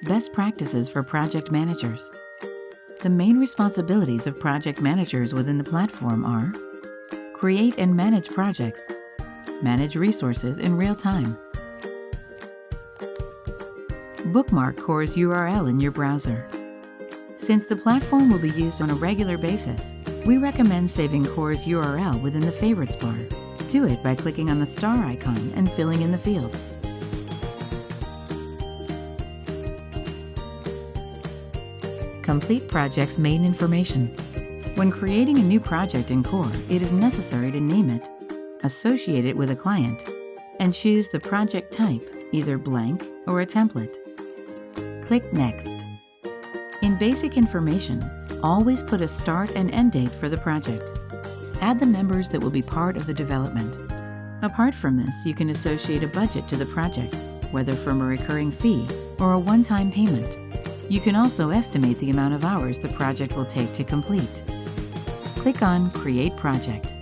Best practices for project managers. The main responsibilities of project managers within the platform are: create and manage projects, manage resources in real time, bookmark COR's URL in your browser. Since the platform will be used on a regular basis, we recommend saving COR's URL within the Favorites bar. Do it by clicking on the star icon and filling in the fields. Complete project's main information. When creating a new project in COR, it is necessary to name it, associate it with a client, and choose the project type, either blank or a template. Click Next. In basic information, always put a start and end date for the project. Add the members that will be part of the development. Apart from this, you can associate a budget to the project, whether from a recurring fee or a one-time payment. You can also estimate the amount of hours the project will take to complete. Click on Create Project.